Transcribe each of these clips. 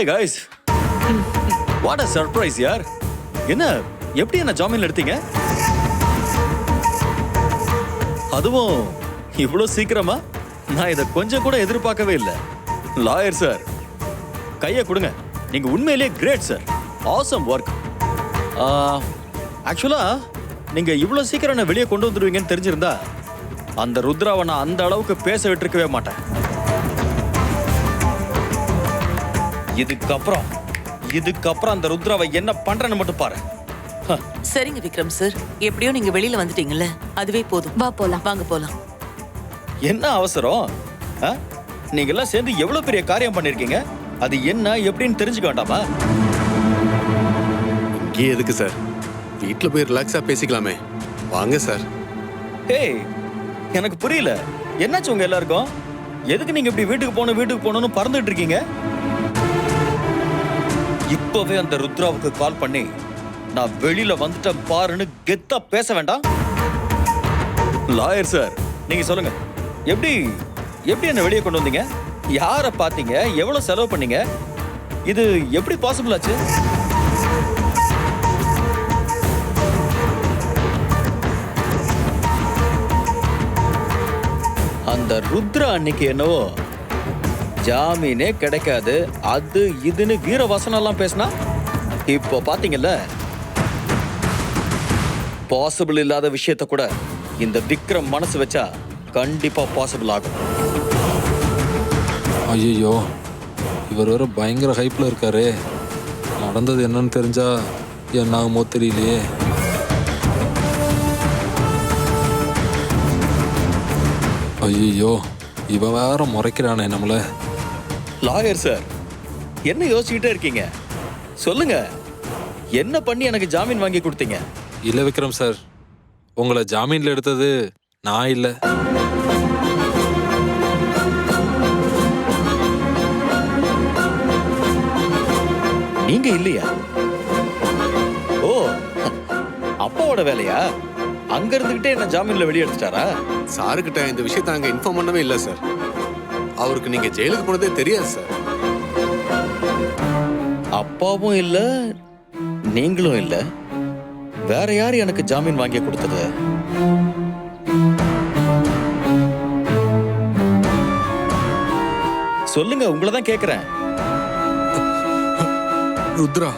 Hi guys. What a surprise யார். என்ன எப்படி என்ன ஜாமீன்ல எடுத்தீங்க? அதுவும் இவ்வளவு சீக்கிரமா? நான் இதை கொஞ்சம் கூட எதிர்பார்க்கவே இல்லை. லாயர் சார் கையை கொடுங்க. நீங்க உண்மையிலேயே கிரேட் சார். Awesome work. ஆக்சுவலா நீங்க இவ்வளவு சீக்கிரம் என்ன வெளியே கொண்டு வந்துடுவீங்கன்னு தெரிஞ்சிருந்தா அந்த ருத்ராவை நான் அந்த அளவுக்கு பேச விட்டுருக்கவே மாட்டேன். இதுக்கப்புறம் அந்த ருத்ராவை என்ன பண்றேன்னு மட்டும் பாரு. சரிங்க விக்ரம் சார், எப்படியோ நீங்க வெளியில வந்துட்டீங்கல்ல, அதுவே போதும். வா போலாம். வாங்க போலாம். என்ன அவசரம்? நீங்க எல்லாம் சேர்ந்து எவ்வளவு பெரிய காரியம் பண்ணிருக்கீங்க. அது என்ன எப்படின்னு தெரிஞ்சுக்க வேண்டாமா? இங்கே எதுக்கு சார்? வீட்டில் போய் ரிலாக்ஸா பேசிக்கலாமே. வாங்க சார். ஏய், எனக்கு புரியல. என்னாச்சு உங்க எல்லாருக்கும்? எதுக்கு நீங்க இப்படி வீட்டுக்கு போகணும்னு பறந்துட்டு இருக்கீங்க? இப்பவே அந்த ருத்ராவுக்கு கால் பண்ணி நான் வெளியில வந்துட்டேன் பாருன்னு கெத்தா பேச வேண்டாம்? லாயர் சார் நீங்க சொல்லுங்க, எப்படி என்ன வெளியே கொண்டு வந்தீங்க? யாரை பார்த்தீங்க? எவ்வளவு செலவு பண்ணீங்க? இது எப்படி பாசிபிள் ஆச்சு? அந்த ருத்ரா அன்னைக்கு என்னவோ ஜாமீனே கிடைக்காது அது இதுன்னு வீரவசனம் எல்லாம் பேசினா, இப்போ பாத்தீங்கல்ல, பாசிபிள் இல்லாத விஷயத்த கூட இந்த விக்ரம் மனசு வச்சா கண்டிப்பா பாசிபிள் ஆகும். ஐயோ, இவர் வேற பயங்கர ஹைப்ல இருக்காரு. நடந்தது என்னன்னு தெரிஞ்சா என்ன ஆகுமோ தெரியலையே. ஐயோ, இவன் வேற முறைக்கிறானே நம்மள. லாயர் சார் என்ன யோசிச்சுக்கிட்டே இருக்கீங்க? சொல்லுங்க, என்ன பண்ணி எனக்கு ஜாமீன் வாங்கி கொடுத்தீங்க? இல்ல விக்ரம் சார், உங்களை ஜாமீன்ல எடுத்தது நான் இல்ல. நீங்க இல்லையா? ஓ, அப்பாவோட வேலையா? அங்க இருந்துகிட்டே என்ன ஜாமீன்ல வெளியே எடுத்துட்டாரா? சாருக்கிட்ட இந்த விஷயத்த நாங்க இன்ஃபார்ம் பண்ணவே இல்லை சார். அவருக்கு நீங்க ஜெயிலுக்கு போனதே தெரியாது சார். அப்பாவும் இல்ல, நீங்களும் இல்ல. வேற யாரு எனக்கு ஜாமீன் வாங்கி கொடுத்தது? சொல்லுங்க, உங்களை தான் கேக்குறேன். ருத்ரா.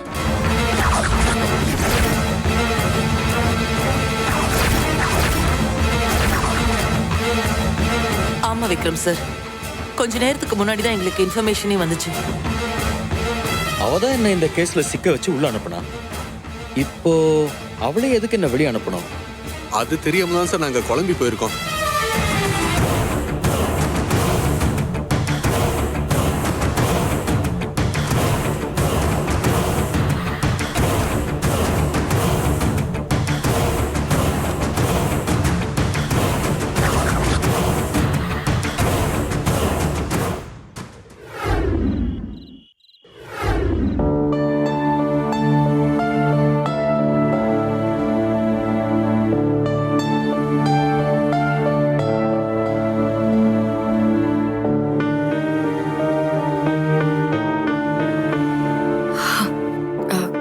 ஆமா விக்ரம் சார், கொஞ்ச நேரத்துக்கு முன்னாடி தான் எங்களுக்கு இன்ஃபர்மேஷனே வந்துச்சு. அவதான் என்ன இந்த கேஸ்ல சிக்க வச்சு உள்ள அனுப்புனா. இப்போ அவளே எதுக்கு என்ன வெளியே அனுப்பணும்? அது தெரியாம தான் சார் நாங்க குழம்பி போயிருக்கோம்.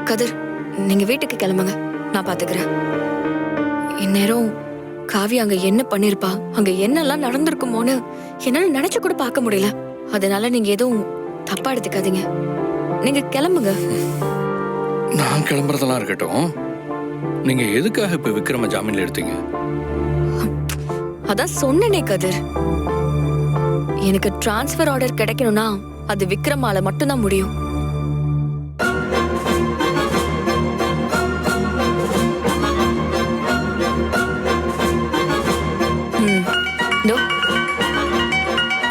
கதிர், நீங்க வீட்டுக்கு கிளம்புங்க, நான் பாத்துக்கிறேன். இந்நேரம் காவி அங்க என்ன பண்ணிருப்பா, அங்க என்னெல்லாம் நடந்திருக்குமோன்னு என்னால நினைச்சு கூட பார்க்க முடியல. அதனால நீங்க எதுவும் தப்பா எடுத்துக்காதீங்க. நீங்க கிளம்புங்க. நான் கிளம்புறதெல்லாம் இருக்கட்டும். நீங்க எதுக்காக இப்ப விக்ரம ஜாமீன்ல எடுத்தீங்க? அதான் சொன்னனே கதிர், எனக்கு டிரான்ஸ்ஃபர் ஆர்டர் கிடைக்கணும்னா அது விக்ரமால மட்டும்தான் முடியும்.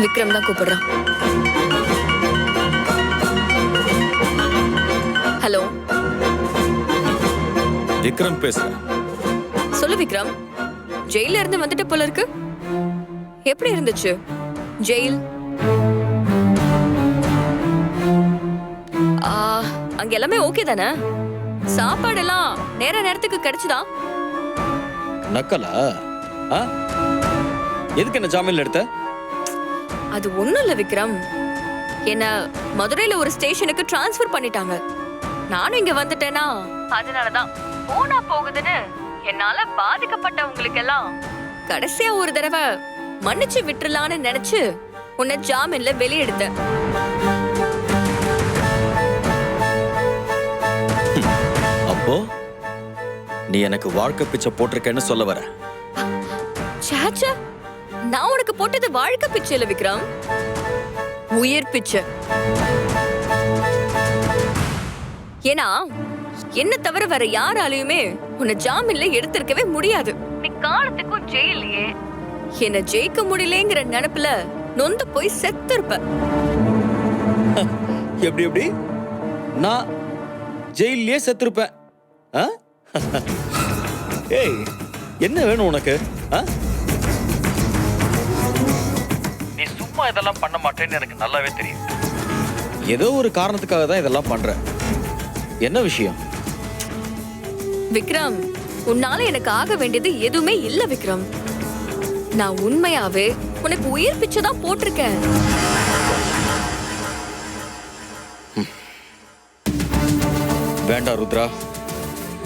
விக்ரம் தான் கூப்பிடுறான். ஹலோ, விக்ரம் பேசுறேன். சொல்லு விக்ரம். ஜெயில இருந்து வந்துட்டு போல இருக்கு. எப்படி இருந்துச்சு ஜெயில்? அங்க எல்லாமே ஓகே தானே? சாப்பாடு எல்லாம் நேரத்துக்கு கிடைச்சுதா? நக்கலா? எதுக்கு என்ன ஜாமீன்ல எடுத்த? அது ஒண்ணும் இல்ல விக்ரம். என்ன மதுரையில ஒரு ஸ்டேஷனுக்கு டிரான்ஸ்ஃபர் பண்ணிட்டாங்க. நானும் இங்க வந்துட்டேனா அதனாலதான் போனா போகுதுன்னு என்னால பாதிக்கப்பட்டவங்களுக்கு எல்லாம் கடைசியா ஒரு தடவை மன்னிச்சு விட்டுறலான்னு நினைச்சு உன்னை ஜாமீன்ல வெளியெடுத்தேன். அப்போ நீ எனக்கு வாழ்க்கை பிச்சை போட்டிருக்கேன்னு சொல்ல வர? சாச்சா, நான் உனக்கு போட்டது வாழ்க்கை பிச்சை இல்ல விக்ரம், உயிர் பிச்சை. ஏன்னா என்ன தவிர வேற யாராலையுமே உன்னை ஜாமீன்ல எடுத்திருக்கவே முடியாது. நீ காலத்துக்கும் ஜெயிலையே என்ன ஜெயிக்க முடியலங்கிற நினைப்புல நொந்து போய் செத்து இருப்ப. எப்படி எப்படி நான் ஜெயிலே செத்துருப்பேன்? ஆ? ஏய், என்ன வேணும் உனக்கு? ஆ? நீ சும்மா இதெல்லாம் பண்ண மாட்டேன்னு எனக்கு நல்லாவே தெரியும். ஏதோ ஒரு காரணத்துக்காக தான் இதெல்லாம் பண்ற. என்ன விஷயம்? விக்ரம், உன்னால எனக்கு ஆக வேண்டியது எதுவுமே இல்ல விக்ரம். நான் உண்மையாவே உனக்கு உயிர் பிச்சை தான் போட்டிருக்கேன். வேண்டாம் ருத்ரா,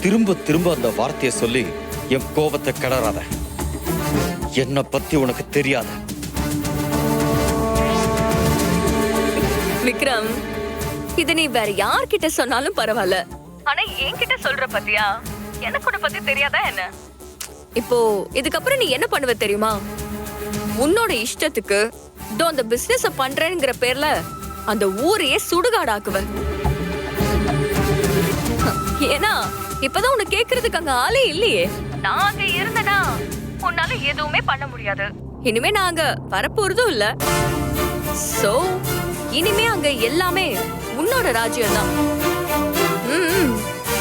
திரும்ப திரும்ப அந்த வார்த்தையை சொல்லி என் கோபத்தை கிளறாத. என்ன பத்தி உனக்கு தெரியாது. விக்ரம், இத நீ வேற யார்கிட்ட சொன்னாலும் பரவாயில்ல, ஆனா என்கிட்ட சொல்ற பத்தியா? எனக்கு உன்னை பத்தி தெரியாதா என்ன? இப்போ இதுக்கப்புறம் நீ என்ன பண்ணுவ தெரியுமா? உன்னோட இஷ்டத்துக்கு அந்த பிசினஸ் பண்றேங்கிற பேர்ல அந்த ஊரையே சுடுகாடாக்குவ. ஏன்னா இப்பதான் உன்னை கேக்குறதுக்கு அங்க ஆளே இல்லையே. நான் அங்க இருந்தனா உன்னால எதுவுமே பண்ண முடியாது. இனிமே நான் அங்க வரப்போறதும் இல்ல. சோ இனிமே அங்க எல்லாமே உன்னோட ராஜ்யம் தான்.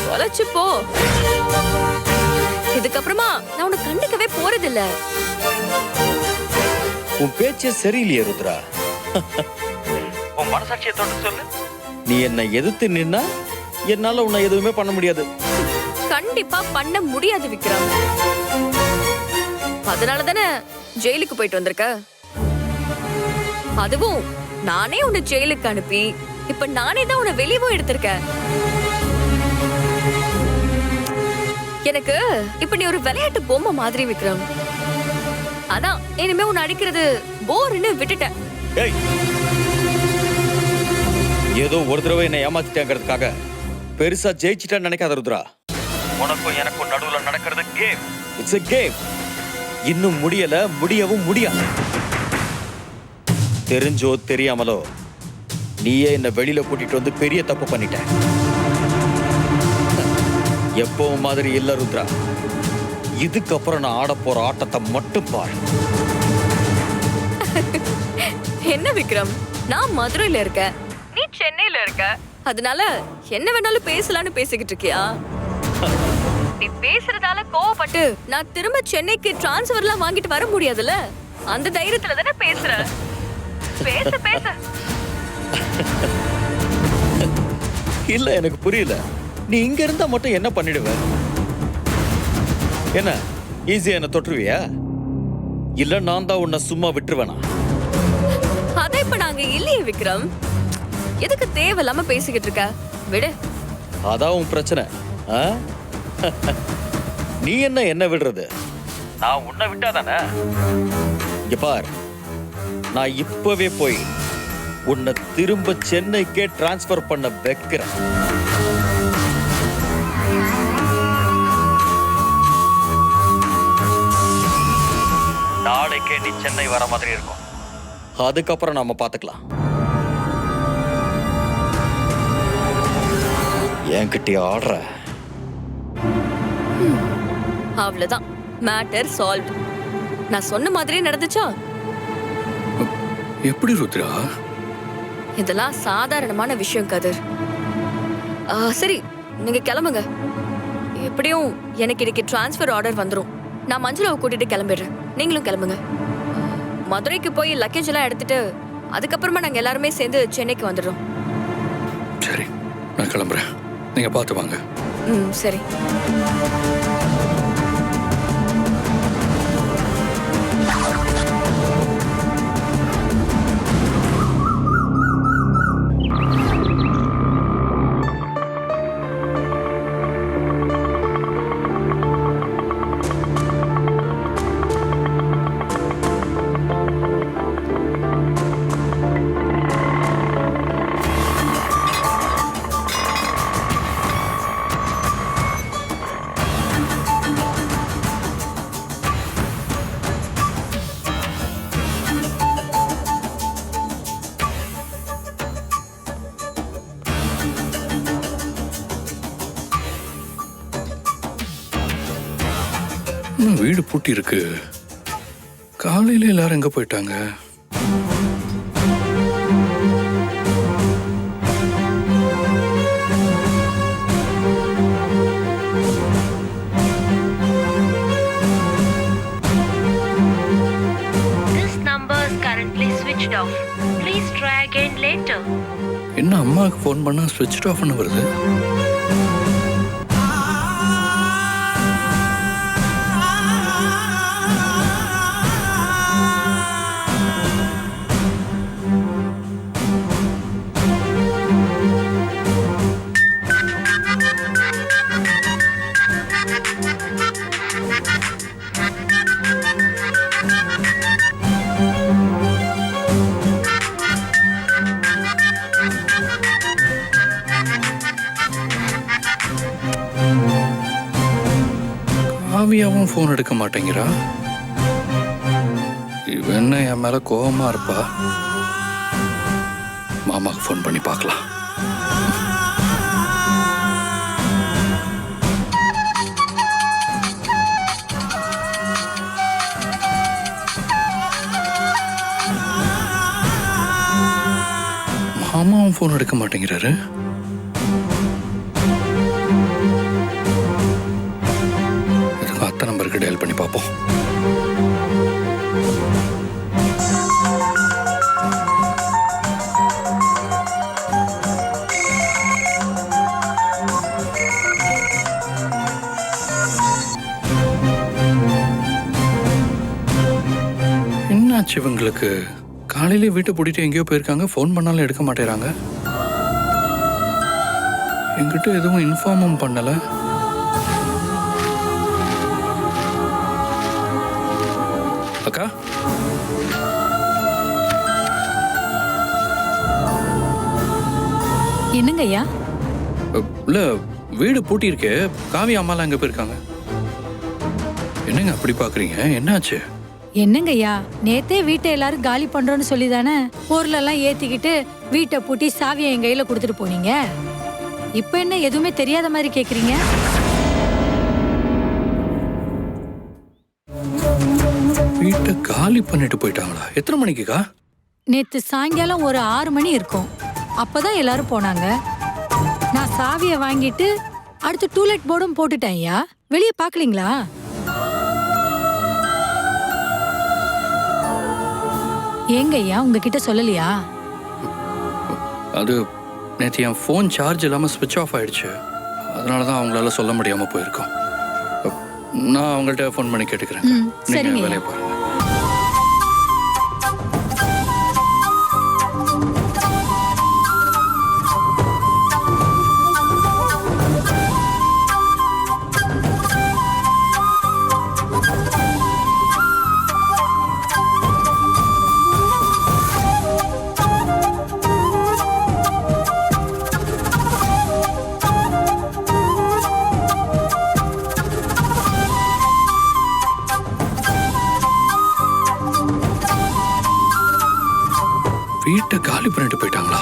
தொலைச்சு போ. இதுக்கப்புறமா நான் உன்னை கண்டுக்கவே போறதில்ல. உன் பேச்சே சரியில்லையே ருத்ரா. உன் மனசாட்சியை தொட்டு சொல்லு. நீ என்னை எதிர்த்து நின்னா என்னால உன்னை எதுவுமே பண்ண முடியாது. கண்டிப்பா பண்ண முடியாது விக்ரம். அதனால தானே ஜெயிலுக்கு போயிட்டு வந்திருக்க. அதுவும் நானே உன்னை ஜெயிலுக்கு அனுப்பி இப்ப நானே தான் உன்னை வெளியவும் எடுத்திருக்கேன். எனக்கு இப்ப நீ ஒரு விளையாட்டு பொம்மை மாதிரி விக்ரம். அதான் இனிமே உன்னை அடிக்கிறது போர்னு விட்டுட்டேன். ஏய், ஏதோ ஒரு தடவை என்னை ஏமாத்திட்டேங்கிறதுக்காக பெருசா ஜெயிச்சிட்டேன்னு நினைக்காத ருத்ரா. உனக்கும் எனக்கும் நடுவுல நடக்கிறது கேம். It's a game. இன்னும் முடியல, முடியவும் முடியாது. தெரிஞ்சோ தெரியாமலோ நீயே என்ன வெளியில கூட்டிட்டு வந்து பெரிய தப்பு பண்ணிட்ட. எப்பவும் மாதிரி இல்ல ருத்ரா. இதுக்கப்புறம் நான் ஆட போற ஆட்டத்தை மட்டும் பாரு. என்ன விக்ரம், நான் மதுரையில இருக்கேன், நீ சென்னையில இருக்க. அதனால என்ன வேணாலும் பேசலாம்னு பேசிக்கிட்டு இருக்கியா? நீ பேசுறதால கோவப்பட்டு நான் திரும்ப சென்னைக்கு டிரான்ஸ்ஃபர்லாம் வாங்கிட்டு வர முடியாதுல்ல. அந்த தைரியத்துல தானே பேசுற. பேச பேச. இல்ல, எனக்கு புரியல. நீ இங்க இருந்தா மட்டும் என்ன பண்ணிடுவ? என்ன ஈஸியா என்ன தொற்றுவியா? இல்ல நான் தான் உன்னை சும்மா விட்டுருவேனா? அதை இப்ப நாங்க இல்லையே விக்ரம். எதுக்கு தேவையில்லாம பேசிக்கிட்டு இருக்க? விடு. அதான் உன் பிரச்சனை. ஆ? நீ என்ன விடுறது? நான் உன்னை விட்டாதானே? இங்க பார், நான் இப்பவே போய் உன்னை திரும்ப சென்னைக்கே டிரான்ஸ்பர் பண்ண வைக்கிறேன். நாளைக்கே நீ சென்னை வர மாதிரி இருக்கும். அதுக்கப்புறம் நாம பாத்துக்கலாம். என்கிட்ட ஆடுற? அவ்வளவுதான், மேட்டர் சால்வ். நான் சொன்ன மாதிரியே நடந்துச்சா? எப்படி ருத்ரா? இதெல்லாம் சாதாரணமான விஷயம் கதிர். சரி, நீங்க கிளம்புங்க. எப்படியும் எனக்கு இன்னைக்கு டிரான்ஸ்ஃபர் ஆர்டர் வந்துரும். நான் மஞ்சுளாவை கூட்டிட்டு கிளம்பிடுறேன். நீங்களும் கிளம்புங்க. மதுரைக்கு போய் லக்கேஜ் எல்லாம் எடுத்துட்டு அதுக்கப்புறமா நாங்க எல்லாருமே சேர்ந்து சென்னைக்கு வந்துடுறோம். சரி, நான் கிளம்புறேன். நீங்க பார்த்து வாங்க. சரி. இன்னும் வீடு பூட்டி இருக்கு. காலையில எல்லாரும் எங்க போயிட்டாங்க? This number is currently switched off. Please try again later. என்ன அம்மாவுக்கு ஃபோன் பண்ணா ஸ்விட்ச் ஆஃப்னு வருது? காவியாவும் ஃபோன் எடுக்க மாட்டேங்கிறா. இவ என்ன என் மேல கோவமா இருப்பா? மாமாக்கு ஃபோன் பண்ணி பார்க்கலாம். மாமாவும் ஃபோன் எடுக்க மாட்டேங்கிறாரு. அத்தை நம்பருக்கு டயல் பண்ணி பார்ப்போம். என்னாச்சு இவங்களுக்கு? காலையிலே வீட்டை பூட்டிட்டு எங்கேயோ போயிருக்காங்க, ஃபோன் பண்ணாலும் எடுக்க மாட்டேறாங்க. என்கிட்ட எதுவும் இன்ஃபார்மும் பண்ணல. அக்கா, என்னங்க ஐயா? இல்ல வீடு பூட்டி இருக்கே, காவி அம்மாலாம் எங்க போயிருக்காங்க? என்னங்க அப்படி பாக்குறீங்க? என்னாச்சு? என்னங்க ஐயா, நேத்தே வீட்டை எல்லாரும் காலி பண்றோம்னு சொல்லி தானே பொருளெல்லாம் ஏத்திக்கிட்டு வீட்டை பூட்டி சாவியை என் கையில கொடுத்துட்டு போனீங்க. இப்ப என்ன எதுவுமே தெரியாத மாதிரி கேக்குறீங்க? வீட்டை காலி பண்ணிட்டு போயிட்டாங்களா? எத்தனை மணிக்குக்கா? நேத்து சாயங்காலம் ஒரு 6 மணி இருக்கும். அப்பதான் எல்லாரும் போனாங்க. நான் சாவியை வாங்கிட்டு அடுத்து டூலெட் போர்டும் போட்டுட்டேன் ஐயா. வெளியே பாக்கலீங்களா? ஏங்க ஐயா, உங்ககிட்ட சொல்லலையா? அது நேற்று என் ஃபோன் சார்ஜ் இல்லாமல் ஸ்விட்ச் ஆஃப் ஆயிடுச்சு. அதனால தான் அவங்களால சொல்ல முடியாமல் போயிருக்கோம். நான் அவங்கள்ட்ட ஃபோன் பண்ணி கேட்டுக்கிறேன். சரிங்க. நீங்கள் வேலையை பாருங்க. வீட்டை காலி பண்ணிட்டு போயிட்டாங்களா?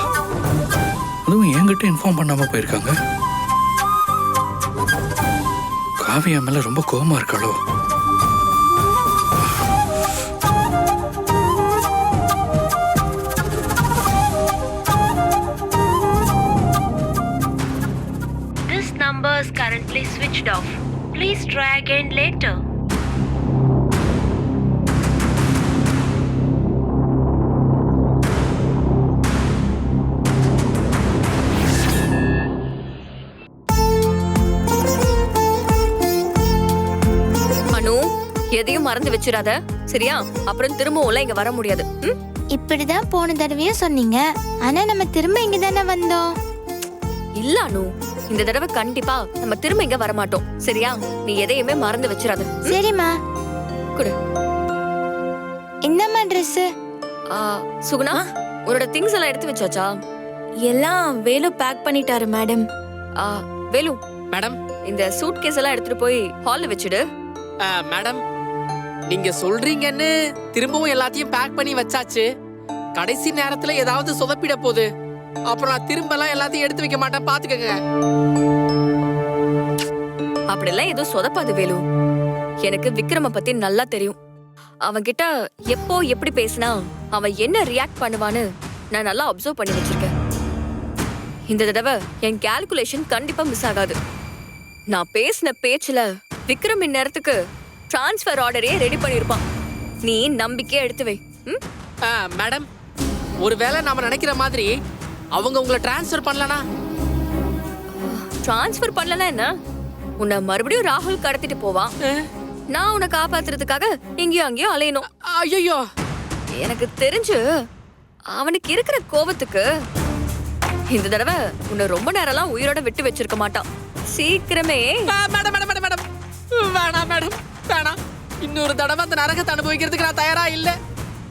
அதுவும் என்கிட்ட இன்ஃபார்ம் பண்ணாம போயிருக்காங்க. காவியா மேல ரொம்ப கோவமா இருக்காளோ? This number is currently switched off. Please try again later. எதையும் மறந்து வச்சிடாத, சரியா? அப்புறம் திரும்பவும் இங்க வர முடியாது. இப்படிதான் போன தடவையும் சொன்னீங்க. ஆனா நம்ம திரும்ப இங்க தானே வந்தோம். இல்ல அனு, இந்த தடவை கண்டிப்பா நம்ம திரும்ப இங்க வர மாட்டோம், சரியா? நீ எதையுமே மறந்து வச்சிடாத. சரிம்மா. குடு. இந்தம்மா ட்ரெஸ். சுகுணா, உன்னோட திங்ஸ் எல்லாம் எடுத்து வச்சாச்சா? எல்லாம் வேலு பேக் பண்ணிட்டாரு மேடம். வேலு மேடம், இந்த சூட் கேஸ் எல்லாம் எடுத்துட்டு போய் ஹால்ல வச்சிடு. மேடம், நீங்க சொல்றீங்கன்னு திரும்பவும் எல்லாத்தையும் பேக் பண்ணி வச்சாச்சு. கடைசி நேரத்துல ஏதாவது சொதப்பிட போகுது. அப்புறம் நான் திரும்பலாம் எல்லாத்தையும் எடுத்து வைக்க மாட்டேன், பாத்துக்கங்க. அப்படிலாம் எதுவும் சொதப்பாது வேலு. எனக்கு விக்ரம பத்தி நல்லா தெரியும். அவன்கிட்ட எப்போ எப்படி பேசினா அவன் என்ன ரியாக்ட் பண்ணுவான்னு நான் நல்லா அப்சர்வ் பண்ணி வச்சிருக்கேன். இந்த தடவை என் கால்குலேஷன் கண்டிப்பா மிஸ் ஆகாது. நான் பேசின பேச்சுல விக்ரம் இந்நேரத்துக்கு டிரான்ஸ்ஃபர் ஆர்டரே ரெடி பண்ணிருப்பான். நீ நம்பிக்கையா எடுத்து வை. மேடம், ஒருவேளை நாம நினைக்கிற மாதிரி அவங்க உங்களை டிரான்ஸ்ஃபர் பண்ணலனா? டிரான்ஸ்ஃபர் பண்ணலனா என்ன? உன்னை மறுபடியும் ராகுல் கடத்திட்டு போவான். நான் உன்னை காப்பாத்துறதுக்காக எங்கேயோ அங்கேயோ அலையணும். ஐயோ, எனக்கு தெரிஞ்சு அவனுக்கு இருக்கிற கோபத்துக்கு இந்த தடவை உன்னை ரொம்ப நேரம்லாம் உயிரோட விட்டு வச்சிருக்க மாட்டான். சீக்கிரமே. மேடம் மேடம் மேடம் மேடம் வேணாம் மேடம், வேணாம். இன்னொரு தடவை அந்த நரகத்தை அனுபவிக்கிறதுக்கு நான் தயாரா இல்ல.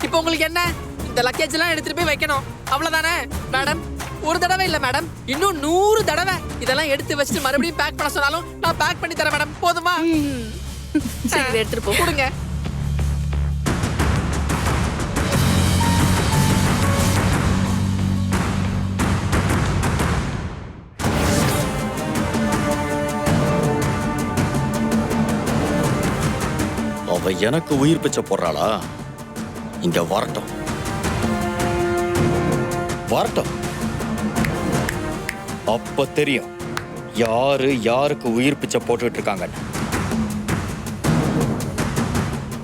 இப்போ உங்களுக்கு என்ன, இந்த லக்கேஜ் எல்லாம் எடுத்துட்டு போய் வைக்கணும், அவ்வளவுதானே மேடம்? ஒரு தடவை இல்ல மேடம், இன்னும் 100 தடவை இதெல்லாம் எடுத்து வச்சுட்டு மறுபடியும் பேக் பண்ண சொன்னாலும் நான் பேக் பண்ணி தரேன் மேடம். போதுமா? சரி, இதை எடுத்துட்டு போ. கொடுங்க. அவ எனக்கு உயிர் பிச்சை போடுறாளா? இங்க வரட்டும் வரட்டும், அப்ப தெரியும் யாரு யாருக்கு உயிர் பிச்சை போட்டுட்டு இருக்காங்க.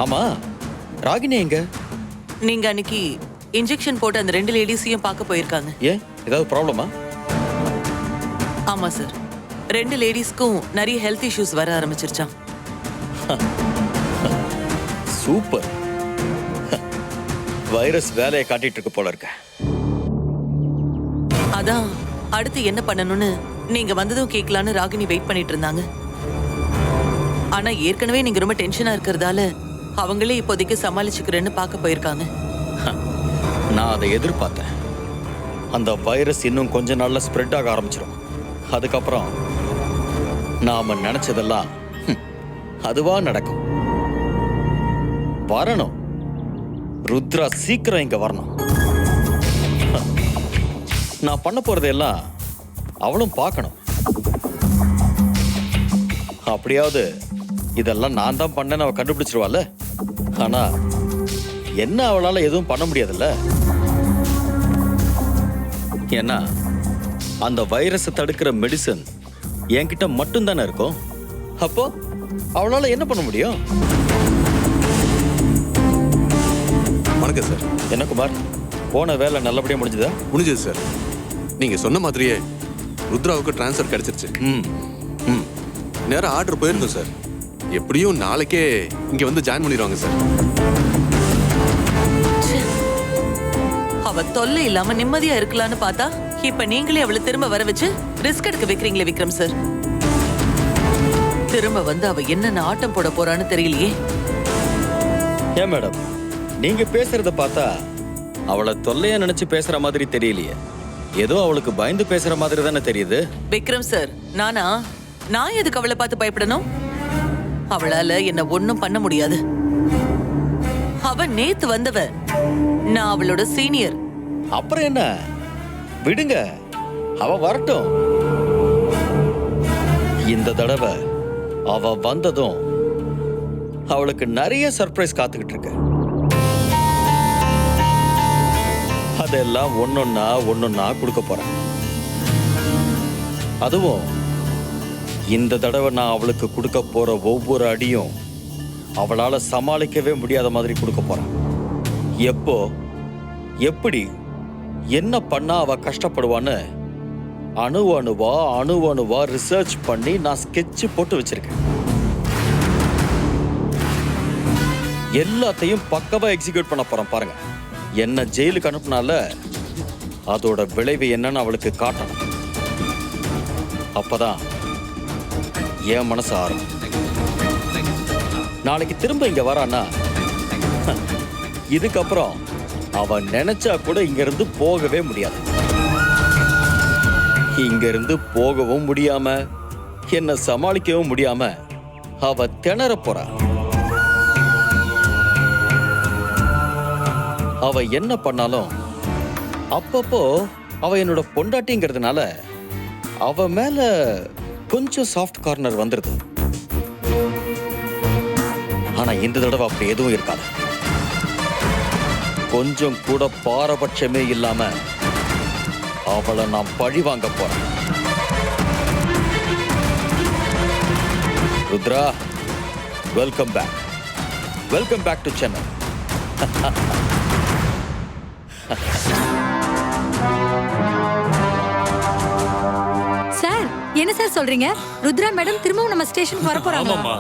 ஆமா, ராகினி எங்க? நீங்க அன்னைக்கு இன்ஜெக்ஷன் போட்டு அந்த 2 லேடிஸையும் பார்க்க போயிருக்காங்க. ஏன், ஏதாவது ப்ராப்ளமா? ஆமா சார், 2 லேடிஸ்க்கும் நிறைய ஹெல்த் இஷ்யூஸ் வர ஆரம்பிச்சிருச்சான். சூப்பர், வைரஸ் வேலையை காட்டிட்டு இருக்கு போல இருக்க. அதான் அடுத்து என்ன பண்ணணும்னு நீங்க வந்ததும் கேட்கலான்னு ராகினி வெயிட் பண்ணிட்டு இருந்தாங்க. ஆனா ஏற்கனவே நீங்க ரொம்ப டென்ஷனா இருக்கிறதால அவங்களே இப்போதைக்கு சமாளிச்சுக்கிறேன்னு பார்க்க போயிருக்காங்க. நான் அதை எதிர்பார்த்தேன். அந்த வைரஸ் இன்னும் கொஞ்ச நாள்ல ஸ்ப்ரெட் ஆக ஆரம்பிச்சிடும். அதுக்கப்புறம் நாம நினைச்சதெல்லாம் அதுவா நடக்கும். வரணும், ருத்ரா சீக்கிரம் இங்க வரணும். நான் பண்ண போறதெல்லாம் அவளும் பார்க்கணும். அப்படியாவது இதெல்லாம் நான் தான் பண்ணேன்னு அவ கண்டுபிடிச்சிருவாள். ஆனா என்ன, அவளால எதுவும் பண்ண முடியாதுல்ல. ஏன்னா அந்த வைரஸை தடுக்கிற மெடிசன் என்கிட்ட மட்டும்தானே இருக்கும். அப்போ அவளால என்ன பண்ண முடியும்? வணக்கம் சார். என்ன குமார், போன வேலை நல்லபடியா முடிஞ்சுதா? முடிஞ்சது சார். நீங்க சொன்ன மாதிரியே ருத்ராவுக்கு டிரான்ஸ்ஃபர் கிடைச்சிருச்சு. நேரம் ஆர்டர் போயிருந்தோம் சார். எப்படியும் நாளைக்கே இங்க வந்து ஜாயின் பண்ணிடுவாங்க சார். அவ தொல்லை இல்லாம நிம்மதியா இருக்கலாம்னு பார்த்தா இப்ப நீங்களே அவளை திரும்ப வர வச்சு ரிஸ்க் எடுக்க வைக்கிறீங்களே விக்ரம் சார். திரும்ப வந்து அவ என்னென்ன ஆட்டம் போட போறான்னு தெரியலையே. ஏன் மேடம், நீங்க பேசுறத பார்த்தா அவளை தொல்லையா நினைச்சு பேசுற மாதிரி தெரியலையே. ஏதோ அவளுக்கு பயந்து பேசுற மாதிரி தானே தெரியுது. விக்ரம் சார், நான் எதுக்கு அவளை பார்த்து பயப்படணும்? அவளால என்ன ஒண்ணும் பண்ண முடியாது. அவ நேத்து வந்தவ, நான் அவளோட சீனியர். அப்புறம் என்ன, விடுங்க, அவ வரட்டும். இந்த தடவை அவ வந்ததும் அவளுக்கு நிறைய சர்ப்ரைஸ் காத்துக்கிட்டு இருக்கு. அதெல்லாம் ஒன்னொன்னா கொடுக்க போறேன். அதுவும் இந்த தடவை நான் அவளுக்கு கொடுக்க போற ஒவ்வொரு அடியும் அவளால சமாளிக்கவே முடியாத மாதிரி கொடுக்க போறேன். எப்போ, எப்படி, என்ன பண்ணா அவ கஷ்டப்படுவான்னு அணுவா ரிசர்ச் பண்ணி நான் ஸ்கெட்ச் போட்டு வச்சிருக்கேன். எல்லாத்தையும் பக்கவா எக்ஸிக்யூட் பண்ண போறேன். பாருங்க, என்ன ஜெயிலுக்கு அனுப்புனால அதோட விளைவு என்னன்னு அவளுக்கு காட்டணும். அப்பதான் என் மனசு ஆறும். நாளைக்கு திரும்ப இங்க வரானா, இதுக்கப்புறம் அவ நினைச்சா கூட இங்க இருந்து போகவே முடியாது. இங்க இருந்து போகவும் முடியாம என்ன சமாளிக்கவும் முடியாம அவ திணற போறா. அவ என்ன பண்ணாலும் அப்பப்போ அவ என்னோட பொண்டாட்டிங்கிறதுனால அவ மேல கொஞ்சம் சாஃப்ட் கார்னர் வந்துருது. இந்த தடவை அப்படி எதுவும் இருக்காது. கொஞ்சம் கூட பாரபட்சமே இல்லாம அவளை நான் பழி வாங்க போறேன். Rudra, welcome back. Welcome back to Chennai. Sir என்ன சார் சொல்றீங்க? ருத்ரா மேடம் திரும்பவும் நம்ம ஸ்டேஷனுக்கு வர போறாங்களா?